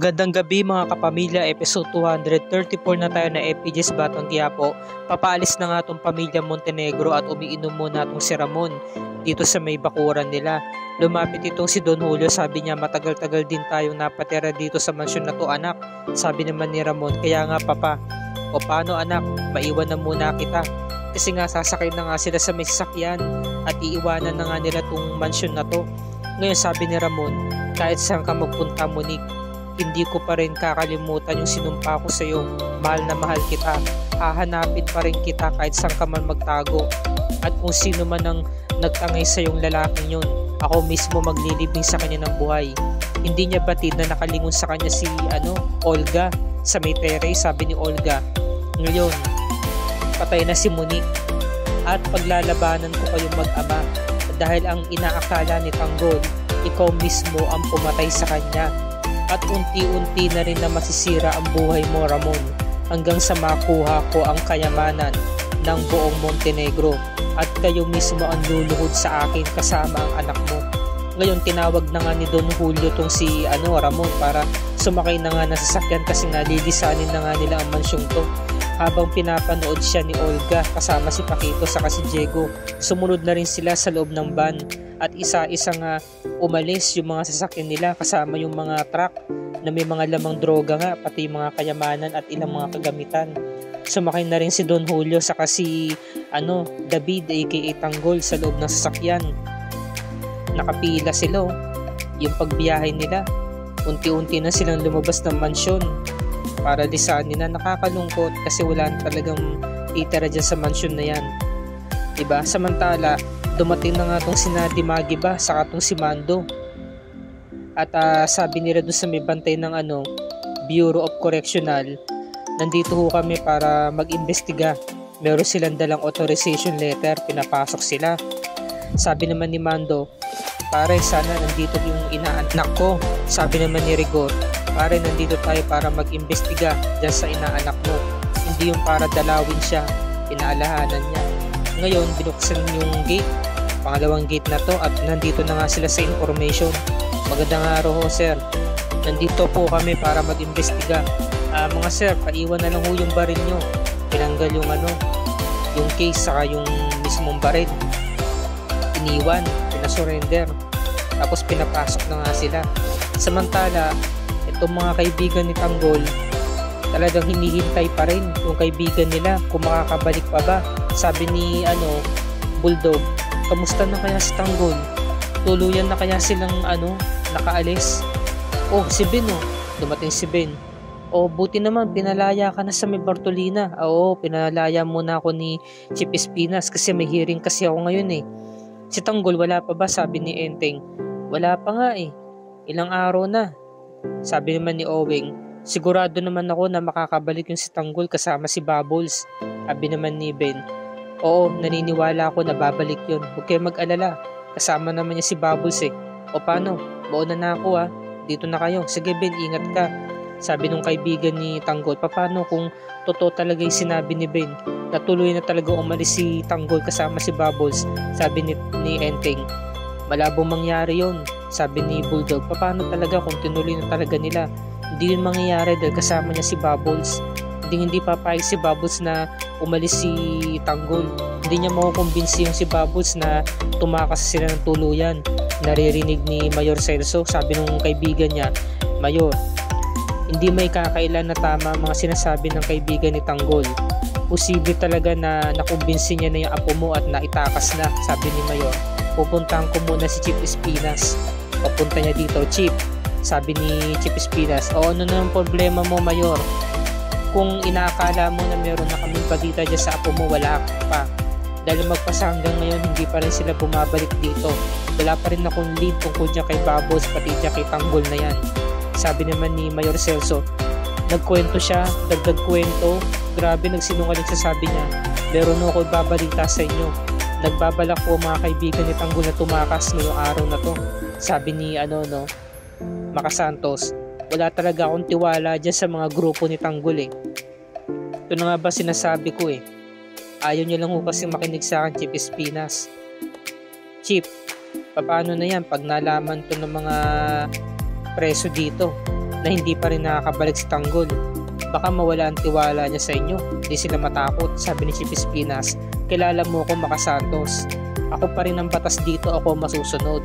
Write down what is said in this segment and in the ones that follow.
Gandang gabi mga kapamilya, episode 234 na tayo na FPJ's Batang Quiapo. Papaalis na nga tong pamilya Montenegro at umiinom muna tong si Ramon dito sa may bakuran nila. Lumapit itong si Don Julio, sabi niya matagal-tagal din tayong napatira dito sa mansyon na to anak. Sabi naman ni Ramon, kaya nga papa, o paano anak, maiwan na muna kita. Kasi nga sasakay na nga sila sa may sasakyan at iiwanan na nga nila tong mansyon na to. Ngayon sabi ni Ramon, kahit saan ka magpunta Monique, hindi ko pa rin kakalimutan yung sinumpa ko sa iyo. Mahal na mahal kita. Hahanapin pa rin kita kahit saan ka man magtago. At kung sino man ang nagtangay sa yung lalaking yun, ako mismo maglilibing sa kanya ng buhay. Hindi niya batid na nakalingon sa kanya si Olga sa may tere, sabi ni Olga. Ngayon, patay na si Monique. At paglalabanan ko kayong mag-ama dahil ang inaakala ni Tanggol, ikaw mismo ang pumatay sa kanya. At unti-unti na rin na masisira ang buhay mo Ramon hanggang sa makuha ko ang kayamanan ng buong Montenegro at kayo mismo ang luluhod sa akin kasama ang anak mo. Ngayon tinawag na nga ni Don Julio tong si Ramon para sumakay na nga na sasakyan kasi nga lilisanin na nga nila ang mansyong to. Habang pinapanood siya ni Olga kasama si Paquito saka si Diego, sumunod na rin sila sa loob ng van at isa-isa nga umalis yung mga sasakyan nila kasama yung mga truck na may mga lamang droga nga pati yung mga kayamanan at ilang mga kagamitan. Sumakay na rin si Don Julio saka si David aka Tanggol sa loob ng sasakyan. Nakapila sila yung pagbiyahe nila. Unti-unti na silang lumabas ng mansyon para lisanin na. Nakakalungkot kasi wala na talagang itira dyan sa mansyon na yan, diba? Samantala dumating na nga tong si Nadimagi ba saka tong si Mando at sabi nila doon sa may bantay ng Bureau of Correctional, nandito ho kami para mag-imbestiga. Meron silang dalang authorization letter, pinapasok sila. Sabi naman ni Mando, pare sana nandito yung inaanak ko. Sabi naman ni Rigor, pare nandito tayo para mag-imbestiga dyan sa inaanak mo, hindi yung para dalawin siya. Pinaalahanan niya. Ngayon binuksan yung gate, pangalawang gate na to, at nandito na nga sila sa information. Magandang araw ho sir, nandito po kami para mag-imbestiga. Mga sir, paiwan na lang ho yung baril nyo. Tinanggal yung yung case saka yung mismong baril, iniwan, pinasurrender, tapos pinapasok na nga sila. Samantala itong mga kaibigan ni Tanggol talagang hinihintay pa rin yung kaibigan nila kung makakabalik pa ba. Sabi ni Bulldog, kamusta na kaya si Tanggol? Tuluyan na kaya silang nakaalis? Oh, si Ben dumating si Ben. Oh, buti naman pinalaya ka na sa may Bartolina. Oo, pinalaya muna ako ni Chief Espinas kasi may hearing kasi ako ngayon eh. Si Tanggol wala pa ba? Sabi ni Enteng. Wala pa nga eh, ilang araw na. Sabi naman ni Owing, sigurado naman ako na makakabalik yung si Tanggol kasama si Bubbles. Sabi naman ni Ben, oo, naniniwala ako na babalik yun. Huwag kayo mag-alala, kasama naman niya si Bubbles eh. O paano, mauna na ako dito na kayo. Sige Ben, ingat ka. Sabi nung kaibigan ni Tanggol, paano kung totoo talaga yung sinabi ni Ben, natuloy na talaga umalis si Tanggol kasama si Bubbles? Sabi ni Enteng, malabong mangyari yon. Sabi ni Bulldog, paano talaga kung tinuloy na talaga nila? Hindi yun mangyayari dahil kasama niya si Bubbles. Hindi papayag si Bubbles na umalis si Tanggol. Hindi niya makukumbinsi yung si Bubbles na tumakas sila ng tuluyan. Naririnig ni Mayor Celso, sabi nung kaibigan niya, Mayor, hindi may kakailan na tama mga sinasabi ng kaibigan ni Tanggol. Posible talaga na nakumbinsi niya na yung apo mo at naitakas na, sabi ni Mayor. Pupuntahan ko muna si Chief Espinas. Papunta niya dito, Chief. Sabi ni Chief Espinas, ano na ang problema mo Mayor? Kung inaakala mo na meron na kaming balita dyan sa apo mo, wala pa. Dahil magpasa hanggang ngayon, hindi pa rin sila bumabalik dito. Wala pa rin akong lead tungkol dyan kay Babos, pati dyan kay Tanggol na yan. Sabi naman ni Mayor Celso, nagkwento siya, dagdag kwento. Grabe, nagsinungaling sa sabi niya. Meron ako babalita sa inyo. Nagbabalak po mga kaibigan ni Tanggol na tumakas ngayong araw na to. Sabi ni Makasantos, wala talaga akong tiwala dyan sa mga grupo ni Tanggol eh. Ito na nga ba sinasabi ko eh. Ayaw niya lang ho kasi makinig sa akin, Chief Espinas. Chief, paano na yan pag nalaman to ng mga preso dito? na hindi pa rin nakakabalik si Tanggol. Baka mawala ang tiwala niya sa inyo, hindi sila matakot, sabi ni Chief Espinas. Kilala mo ako, Maka Santos. Ako pa rin ang batas dito, ako masusunod.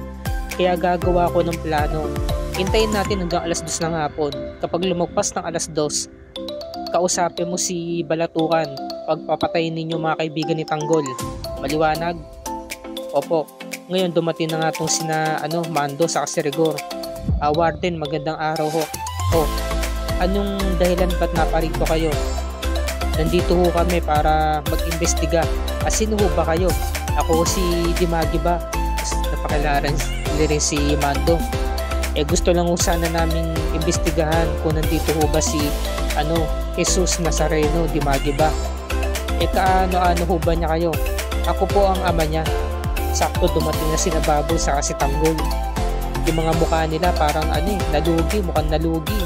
Kaya gagawa ko ng plano. Hintayin natin hanggang alas 2 ng hapon. Kapag lumagpas ng alas 2, kausapin mo si Balatukan. Pagpapatayin ninyo mga kaibigan ni Tanggol. Maliwanag? Opo. Ngayon dumating na nga itong sina Mando sa si Rigor. Warden, magandang araw ho. Oh, anong dahilan ba't naparito kayo? Nandito ho kami para mag-imbestiga. Sino ho ba kayo? Ako si Dimagi ba? Napakilala rin si Mando. Gusto lang ho sana naming imbestigahan kung nandito ho ba si Jesus Nazareno, Dimagi ba? Kaano-ano ho ba niya kayo? Ako po ang ama niya. Sakto dumating na sina Baboy sa si Tanggol. Yung mga mukha nila parang nalugi, mukhang nalugi.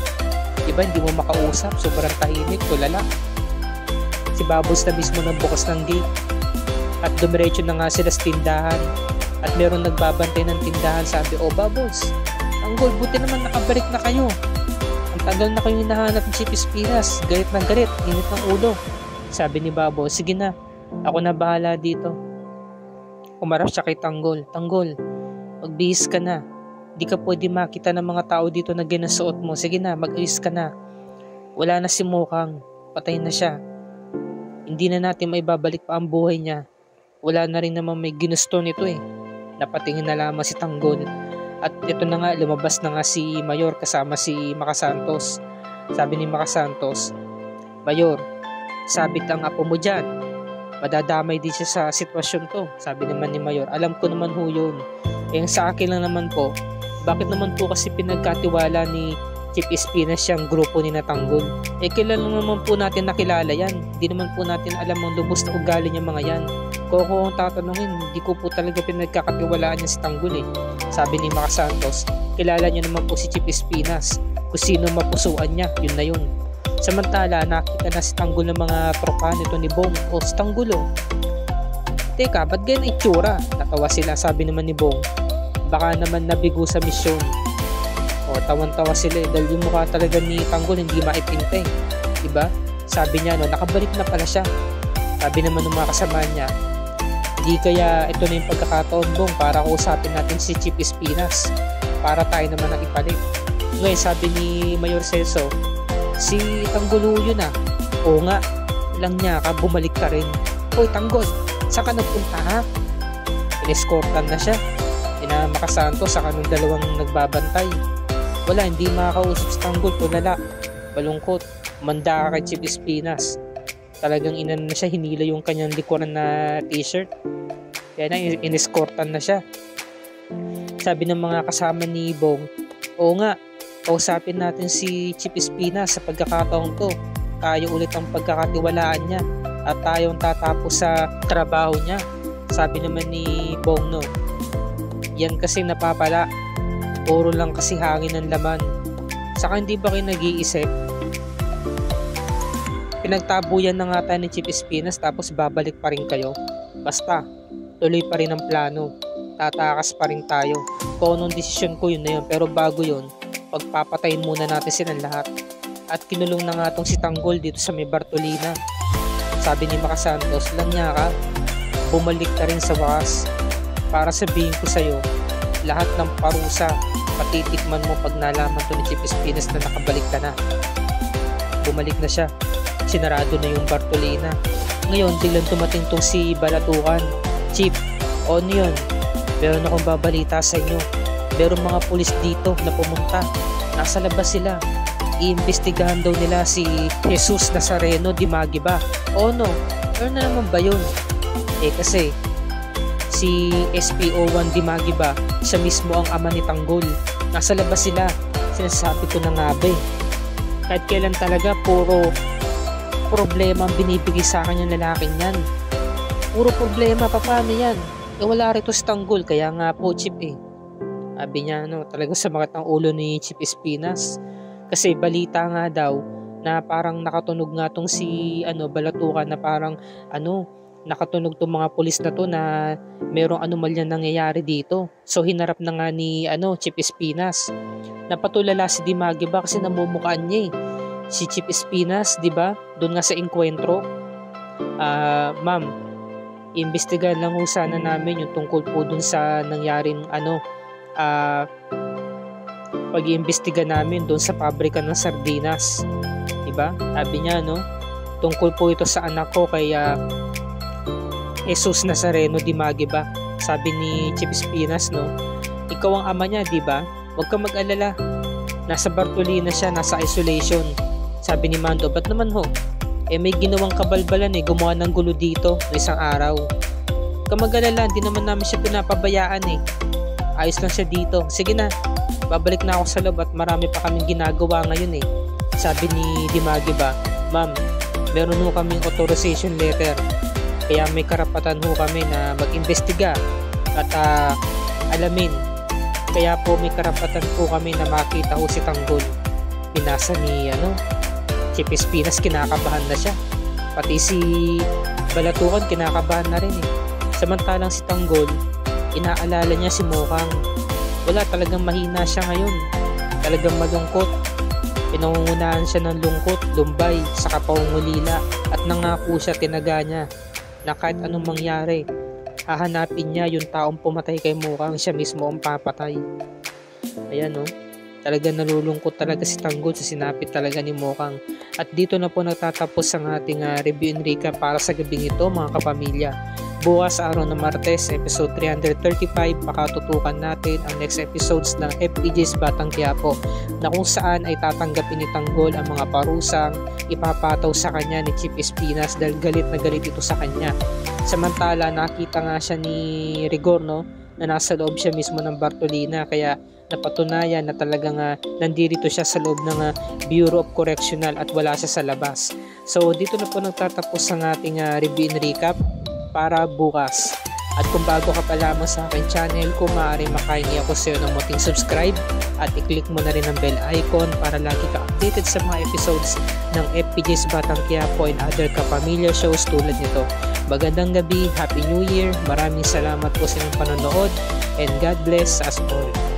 Diba, hindi mo makausap, sobrang tahimik, tulala. Si Babos na mismo nang bukas ng gate. At dumiretso na nga sila sa tindahan. At meron nagbabantay ng tindahan, sabi, Babos, Tanggol, buti naman nakabalik na kayo. Ang tagal na kayo hinahanap ng Chief Espinas. Galit ng galit, init ng ulo. Sabi ni Babos, sige na, ako na bahala dito. Umarap siya kay Tanggol. Tanggol, magbihis ka na. Di ka pwede makita ng mga tao dito na ginasuot mo. Sige na, mag-ayos ka na. Wala na si Mokang. Patay na siya. Hindi na natin maibabalik pa ang buhay niya. Wala na rin naman may ginusto nito Napatingin na lamang si Tanggol. At ito na nga, lumabas na nga si Mayor kasama si Maka Santos. Sabi ni Maka Santos, Mayor, sabit ang apo mo dyan. Madadamay din siya sa sitwasyon to. Sabi naman ni Mayor, alam ko naman ho yun. Sa akin lang naman po, bakit naman po kasi pinagkatiwala ni Chief Espinas siyang grupo ni Tanggol? Kilala naman po natin nakilala yan. Hindi naman po natin alam ang lubos na ugali niya mga yan. Kung ako ang tatanungin, hindi ko po talaga pinagkakatiwalaan niya si Tanggol Sabi ni Maka Santos, kilala niya naman po si Chief Espinas. Kung sino mapusuan niya, yun na yun. Samantala, nakita na si Tanggol ng mga tropa nito ni Bong. Si Tanggol Teka, ba't ganyan itsura? Natawa sila, sabi naman ni Bong. Baka naman nabigo sa misyon. Tawan-tawa sila dahil yung mukha talaga ni Tanggol hindi maipintay. Diba? Sabi niya, nakabalik na pala siya. Sabi naman ng mga kasama niya, di kaya ito na yung pagkakataon, Bong, para kausapin natin si Chief Espinas para tayo naman ang ipalit. Ngayon, sabi ni Mayor Celso, si Tanggol yun Oo nga, lang niya ka, bumalik ka rin. Hoy, Tanggol, saan ka nagpunta ha? Inescortan na siya. Maka Santos sa kanong dalawang nagbabantay. Wala, hindi makakausap si Tanggol, tulala. Balungkot, manda ka kay Chief Espinas. Talagang inan na siya, hinila yung kanyang likuran na t-shirt. Kaya na, inescortan na siya. Sabi ng mga kasama ni Bong, oo nga, kausapin natin si Chief Espinas sa pagkakataong to. Tayo ulit ang pagkakatiwalaan niya at tayong tatapos sa trabaho niya. Sabi naman ni Bong yan kasi napapala. Puro lang kasi hangin ang laman. Saka hindi ba kayo nag-iisip? Pinagtabuyan na nga tayo ni Chief Espinas tapos babalik pa rin kayo. Basta, tuloy pa rin ang plano. Tatakas pa rin tayo. Kung anong desisyon ko yun na yun. Pero bago yun, pagpapatayin muna natin silang lahat. At kinulong na nga tong si Tanggol dito sa may Bartolina. Sabi ni Maka Santos, lang niya ka, bumalik ka rin sa wakas. Para sabihin ko sa'yo, lahat ng parusa, patitikman mo pag nalaman to ni Chief Espinas na nakabalik ka na. Bumalik na siya. Sinarado na yung Bartolina. Ngayon, biglang tumating tong si Balatukan. Chief, yun? Meron akong babalita sa inyo. Meron mga pulis dito na pumunta. Nasa labas sila. Iimbestigahan daw nila si Jesus Nazareno, Dimagi ba? No? Meron na naman ba yun? Kasi si SPO1 Dimagi ba, siya mismo ang ama ni Tanggol. Nasa labas sila. Sinasabi ko na nga ba kahit kailan talaga puro problema ang binibigay sa akin yung lalaking yan. Puro problema, paano yan? Wala rito si Tanggol, kaya nga po Chief Sabi niya talagang sumakit ang ulo ni Chief Espinas. Kasi balita nga daw na parang nakatunog nga tong si Balatukan na parang nakatunog tong mga pulis na to na merong anomalya nangyayari dito. So hinarap na nga ni Chief Espinas. Napatulala si Dimagiba kasi namumukhaan niya eh. Si Chief Espinas, di ba? Doon nga sa enkwentro. Ma'am, imbestigahan lang ho sana namin yung tungkol po dun sa nangyaring pag-iimbestiga namin doon sa pabrika ng sardinas. Diba? Sabi niya, tungkol po ito sa anak ko kay Jesus Nazareno Dimagiba. Sabi ni Chief Espinas, ikaw ang ama niya, diba? Huwag kang mag-alala. Nasa Bartolina siya, nasa isolation. Sabi ni Mando, ba't naman ho? May ginawang kabalbalan gumawa ng gulo dito na isang araw. Kamag-alala, hindi naman namin siya pinapabayaan Ayos lang siya dito. Sige na, babalik na ako sa loob at marami pa kaming ginagawa ngayon Sabi ni Dimagiba, ma'am, meron ho kaming authorization letter. Kaya may karapatan ho kami na mag-imbestiga at alamin. Kaya po may karapatan po kami na makita ho si Tanggol. Pinasa ni Chief Espinas, kinakabahan na siya. Pati si Balatukan kinakabahan na rin Samantalang si Tanggol, inaalala niya si Mokang. Wala, talagang mahina siya ngayon. Talagang malungkot. Pinangungunahan siya ng lungkot, lumbay, sa kapangungulila at nangako siya, tinaga niya na kahit anong mangyari, hahanapin niya yung taong pumatay kay Mokang, siya mismo ang papatay. Ayan talagang nalulungkot talaga si Tanggol sa sinapit talaga ni Mokang. At dito na po nagtatapos ang ating review and recap para sa gabing ito mga kapamilya. Bukas araw ng Martes, episode 335, pakatutukan natin ang next episodes ng FPJ's Batang Quiapo na kung saan ay tatanggapin ni Tanggol ang mga parusang ipapataw sa kanya ni Chief Espinas dahil galit na galit ito sa kanya. Samantala nakita nga siya ni Rigor na nasa loob siya mismo ng Bartolina, kaya napatunayan na talagang nandito siya sa loob ng Bureau of Correctional at wala siya sa labas. So dito na po nagtatapos ang ating review and recap para bukas. At kung bago ka pa lamang sa aking channel, kung maaari makahingi ako sa iyo ng munting subscribe at i-click mo na rin ang bell icon para lagi ka updated sa mga episodes ng FPJ's Batang Quiapo and other kapamilya shows tulad nito. Magandang gabi, Happy New Year, maraming salamat po sa inyong panonood and God bless us all.